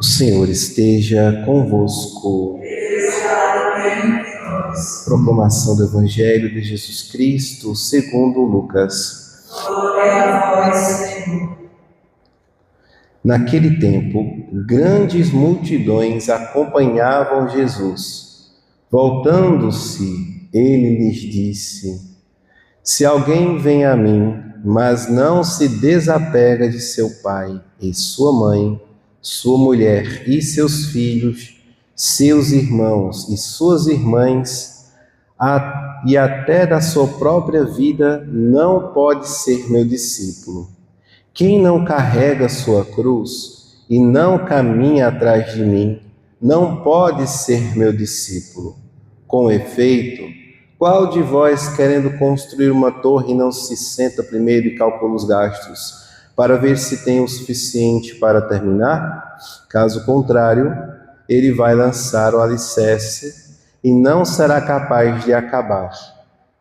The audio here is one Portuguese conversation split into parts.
O Senhor esteja convosco. Proclamação do Evangelho de Jesus Cristo segundo Lucas. Glória a vós, Senhor. Naquele tempo, grandes multidões acompanhavam Jesus. Voltando-se, ele lhes disse: Se alguém vem a mim, mas não se desapega de seu pai e sua mãe, sua mulher e seus filhos, seus irmãos e suas irmãs, e até da sua própria vida, não pode ser meu discípulo. Quem não carrega sua cruz e não caminha atrás de mim, não pode ser meu discípulo. Com efeito, qual de vós, querendo construir uma torre, não se senta primeiro e calcula os gastos, para ver se tem o suficiente para terminar? Caso contrário, ele vai lançar o alicerce e não será capaz de acabar.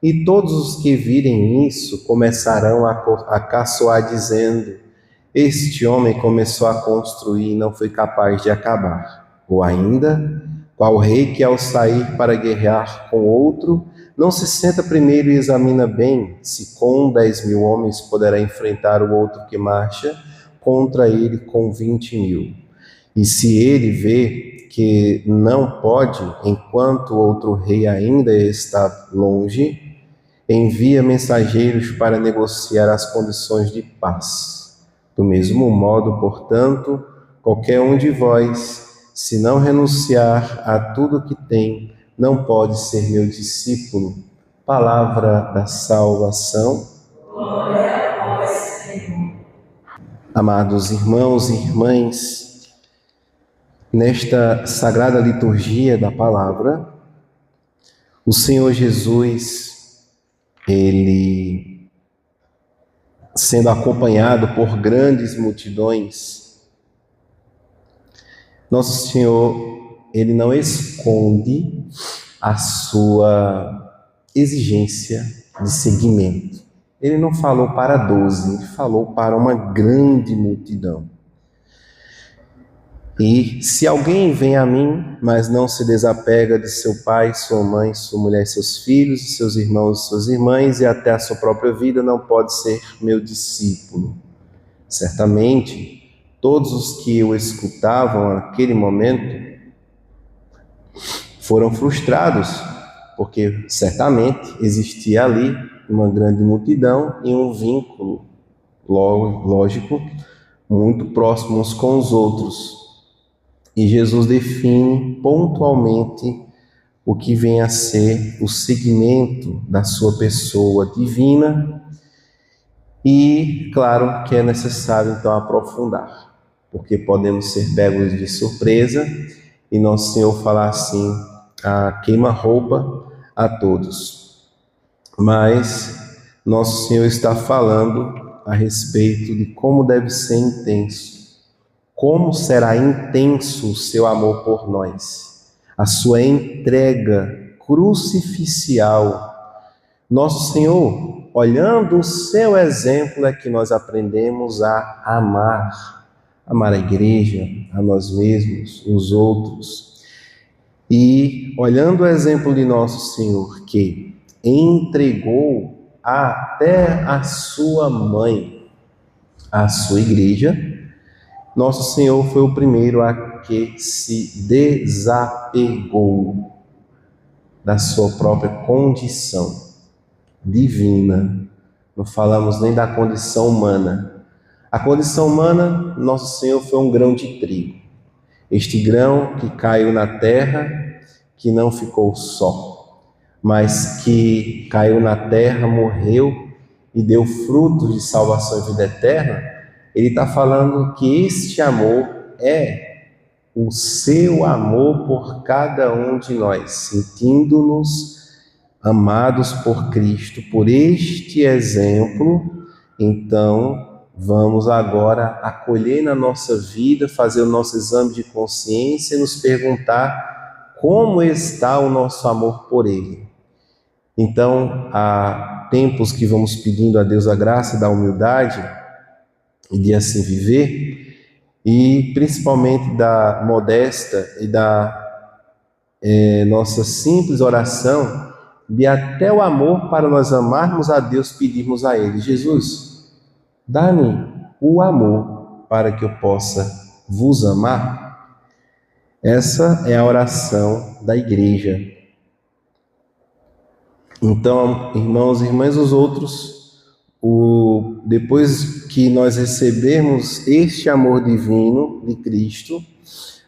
E todos os que virem isso começarão a caçoar, dizendo: Este homem começou a construir e não foi capaz de acabar. Ou ainda, qual rei que ao sair para guerrear com outro, não se senta primeiro e examina bem se com 10.000 homens poderá enfrentar o outro que marcha contra ele com 20.000. E se ele vê que não pode, enquanto o outro rei ainda está longe, envia mensageiros para negociar as condições de paz. Do mesmo modo, portanto, qualquer um de vós, se não renunciar a tudo que tem, não pode ser meu discípulo. Palavra da salvação. Glória a vós, Senhor. Amados irmãos e irmãs, nesta sagrada liturgia da palavra, o Senhor Jesus, ele, sendo acompanhado por grandes multidões, Nosso Senhor, ele não esconde a sua exigência de seguimento. Ele não falou para 12, ele falou para uma grande multidão. E se alguém vem a mim, mas não se desapega de seu pai, sua mãe, sua mulher, seus filhos, seus irmãos e suas irmãs, e até a sua própria vida, não pode ser meu discípulo. Certamente, todos os que o escutavam naquele momento foram frustrados, porque certamente existia ali uma grande multidão e um vínculo, lógico, muito próximo uns com os outros. E Jesus define pontualmente o que vem a ser o seguimento da sua pessoa divina e, claro, que é necessário então aprofundar, porque podemos ser pegos de surpresa e Nosso Senhor falar assim, a queima-roupa a todos. Mas Nosso Senhor está falando a respeito de como deve ser intenso. Como será intenso o seu amor por nós, a sua entrega crucificial. Nosso Senhor, olhando o seu exemplo, é que nós aprendemos a amar a igreja, a nós mesmos, os outros. E olhando o exemplo de Nosso Senhor, que entregou até a sua mãe, a sua igreja, Nosso Senhor foi o primeiro a que se desapegou da sua própria condição divina. Não falamos nem da condição humana. A condição humana, Nosso Senhor foi um grão de trigo. Este grão que caiu na terra, que não ficou só, mas que caiu na terra, morreu e deu frutos de salvação e vida eterna. Ele está falando que este amor é o seu amor por cada um de nós, sentindo-nos amados por Cristo, por este exemplo. Então, vamos agora acolher na nossa vida, fazer o nosso exame de consciência e nos perguntar como está o nosso amor por Ele. Então, há tempos que vamos pedindo a Deus a graça da humildade e de assim viver, e principalmente da modesta e da nossa simples oração, de até o amor para nós amarmos a Deus, pedirmos a Ele: Jesus, dá-me o amor para que eu possa vos amar. Essa é a oração da igreja. Então, irmãos e irmãs, os outros, depois que nós recebermos este amor divino de Cristo,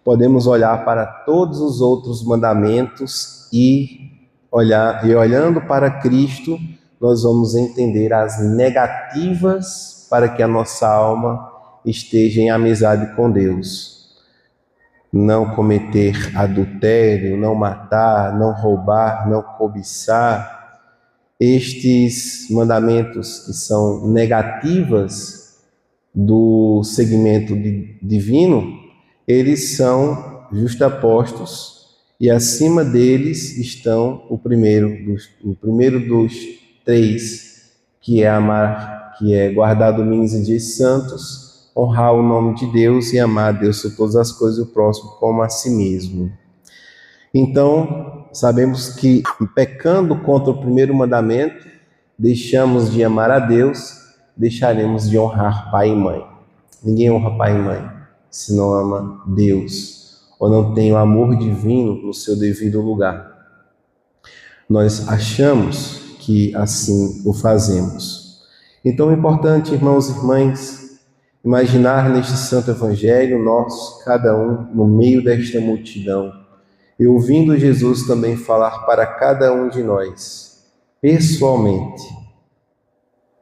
podemos olhar para todos os outros mandamentos e olhando para Cristo, nós vamos entender as negativas para que a nossa alma esteja em amizade com Deus. Não cometer adultério, não matar, não roubar, não cobiçar. Estes mandamentos que são negativas do segmento divino, eles são justapostos e acima deles estão o primeiro dos três, que é amar, que é guardar domingos e dias santos, honrar o nome de Deus e amar a Deus sobre todas as coisas e o próximo como a si mesmo. Então, sabemos que pecando contra o primeiro mandamento, deixamos de amar a Deus, deixaremos de honrar pai e mãe. Ninguém honra pai e mãe se não ama Deus ou não tem o amor divino no seu devido lugar. Nós achamos que assim o fazemos. Então é importante, irmãos e irmãs, imaginar neste santo evangelho nós, cada um, no meio desta multidão, e ouvindo Jesus também falar para cada um de nós, pessoalmente: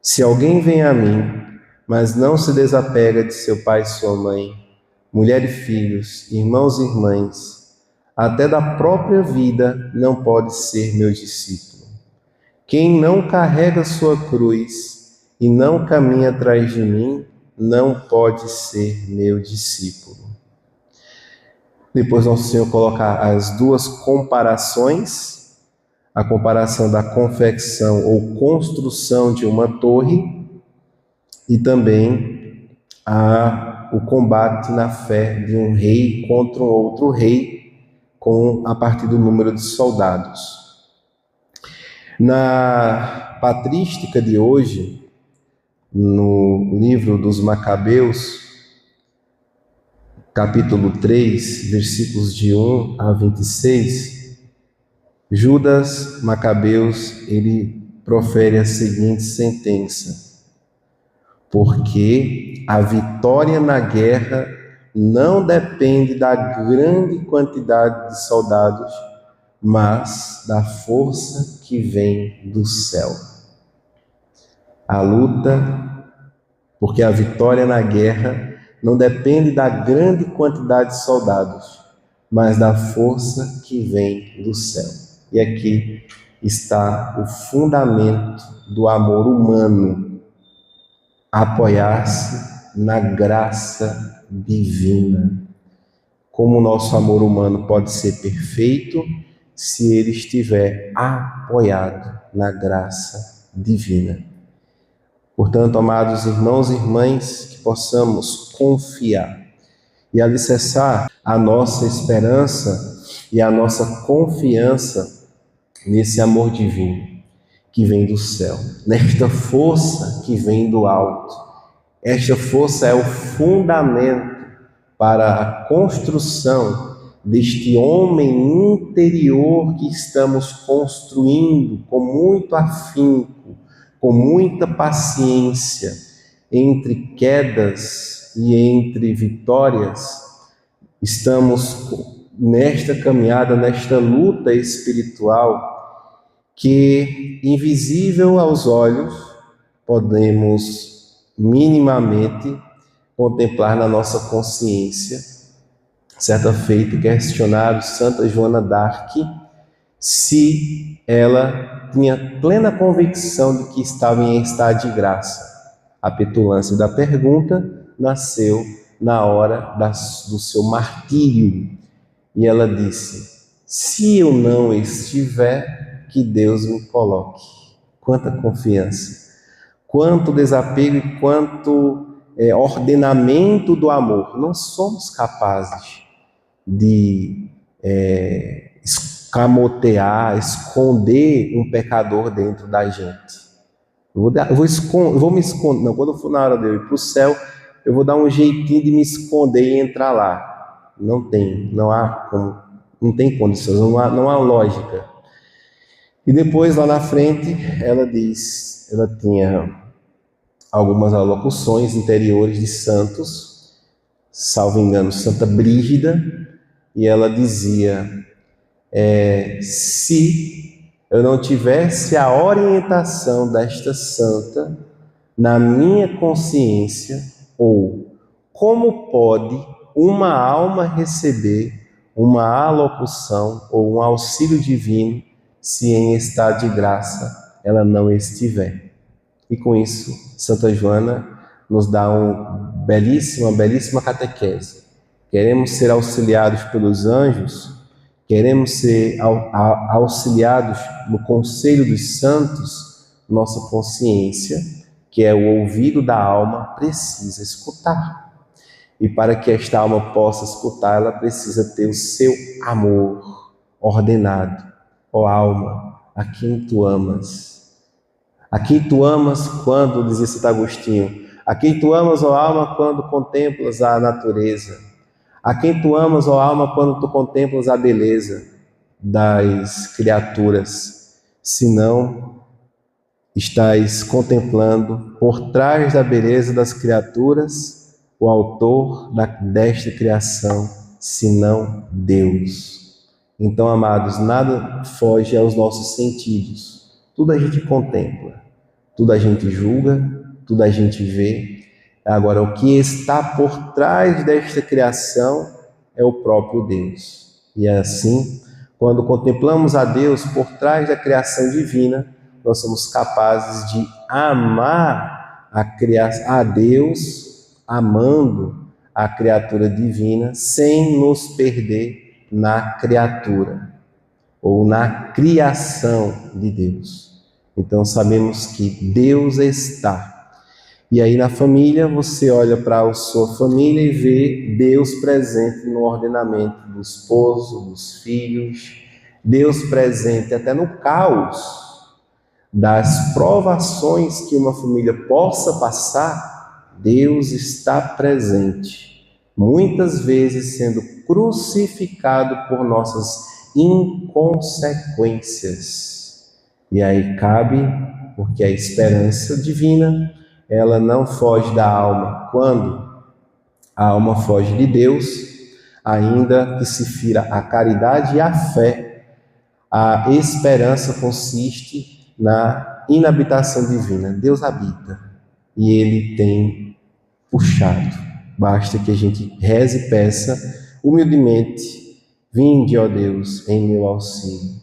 se alguém vem a mim, mas não se desapega de seu pai e sua mãe, mulher e filhos, irmãos e irmãs, até da própria vida, não pode ser meu discípulo. Quem não carrega sua cruz e não caminha atrás de mim, não pode ser meu discípulo. Depois Nosso Senhor coloca as duas comparações, a comparação da confecção ou construção de uma torre e também o combate na fé de um rei contra um outro rei, a partir do número de soldados. Na patrística de hoje, no livro dos Macabeus, capítulo 3, versículos de 1 a 26, Judas Macabeus, ele profere a seguinte sentença: porque a vitória na guerra não depende da grande quantidade de soldados, mas da força que vem do céu. A luta, porque a vitória na guerra não depende da grande quantidade de soldados, mas da força que vem do céu. E aqui está o fundamento do amor humano: apoiar-se na graça divina. Como o nosso amor humano pode ser perfeito se ele estiver apoiado na graça divina. Portanto, amados irmãos e irmãs, que possamos confiar e alicerçar a nossa esperança e a nossa confiança nesse amor divino que vem do céu, nesta força que vem do alto. Esta força é o fundamento para a construção deste homem interior que estamos construindo com muito afinco, com muita paciência, entre quedas e entre vitórias. Estamos nesta caminhada, nesta luta espiritual que, invisível aos olhos, podemos minimamente contemplar na nossa consciência. Certa feita, questionaram Santa Joana d'Arc se ela tinha plena convicção de que estava em estado de graça. A petulância da pergunta nasceu na hora do seu martírio. E ela disse: se eu não estiver, que Deus me coloque. Quanta confiança, quanto desapego e quanto ordenamento do amor. Não somos capazes de escamotear, esconder um pecador dentro da gente. Eu vou me esconder. Não, quando for na hora de eu ir para o céu, eu vou dar um jeitinho de me esconder e entrar lá. Não tem condições, não há lógica. E depois, lá na frente, ela tinha algumas alocuções interiores de santos, salvo engano, Santa Brígida, e ela dizia, se eu não tivesse a orientação desta santa na minha consciência, ou como pode uma alma receber uma alocução ou um auxílio divino se em estado de graça ela não estiver. E com isso, Santa Joana nos dá uma belíssima catequese. Queremos ser auxiliados pelos anjos, queremos ser auxiliados no conselho dos santos, nossa consciência, que é o ouvido da alma, precisa escutar. E para que esta alma possa escutar, ela precisa ter o seu amor ordenado. Ó alma, a quem tu amas? A quem tu amas quando, dizia Santo Agostinho, a quem tu amas, ó alma, quando contemplas a natureza? A quem tu amas, ó alma, quando tu contemplas a beleza das criaturas? Se não estás contemplando, por trás da beleza das criaturas, o autor desta criação, senão Deus. Então, amados, nada foge aos nossos sentidos. Tudo a gente contempla, tudo a gente julga, tudo a gente vê. Agora, o que está por trás desta criação é o próprio Deus. E assim, quando contemplamos a Deus por trás da criação divina, nós somos capazes de amar a Deus, amando a criatura divina, sem nos perder na criatura ou na criação de Deus. Então sabemos que Deus está. E aí na família, você olha para a sua família e vê Deus presente no ordenamento do esposo, dos filhos, Deus presente até no caos das provações que uma família possa passar. Deus está presente, muitas vezes sendo crucificado por nossas inconsequências. E aí cabe, porque a esperança divina, ela não foge da alma. Quando a alma foge de Deus, ainda que se fira a caridade e a fé, a esperança consiste na inabitação divina. Deus habita e Ele tem puxado. Basta que a gente reze e peça humildemente: vinde, ó Deus, em meu auxílio.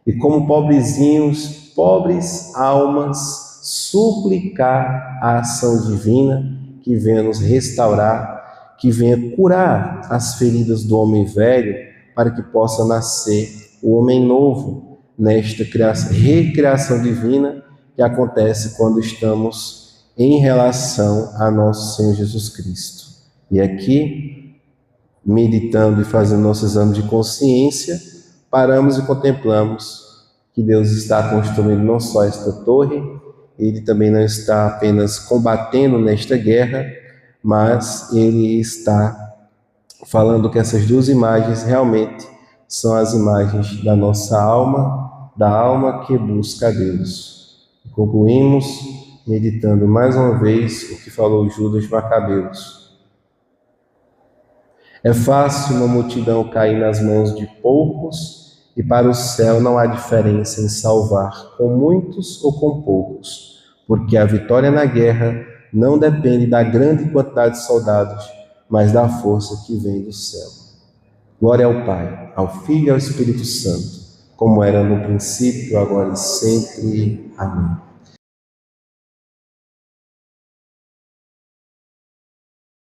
E como pobrezinhos, pobres almas, suplicar a ação divina que venha nos restaurar, que venha curar as feridas do homem velho, para que possa nascer o homem novo nesta recriação divina que acontece quando estamos em relação a nosso Senhor Jesus Cristo. E aqui, meditando e fazendo nosso exame de consciência, paramos e contemplamos que Deus está construindo não só esta torre, Ele também não está apenas combatendo nesta guerra, mas Ele está falando que essas duas imagens realmente são as imagens da nossa alma, da alma que busca a Deus. Concluímos meditando mais uma vez o que falou Judas Macabeus. É fácil uma multidão cair nas mãos de poucos, e para o céu não há diferença em salvar com muitos ou com poucos, porque a vitória na guerra não depende da grande quantidade de soldados, mas da força que vem do céu. Glória ao Pai, ao Filho e ao Espírito Santo, como era no princípio, agora e sempre. Amém.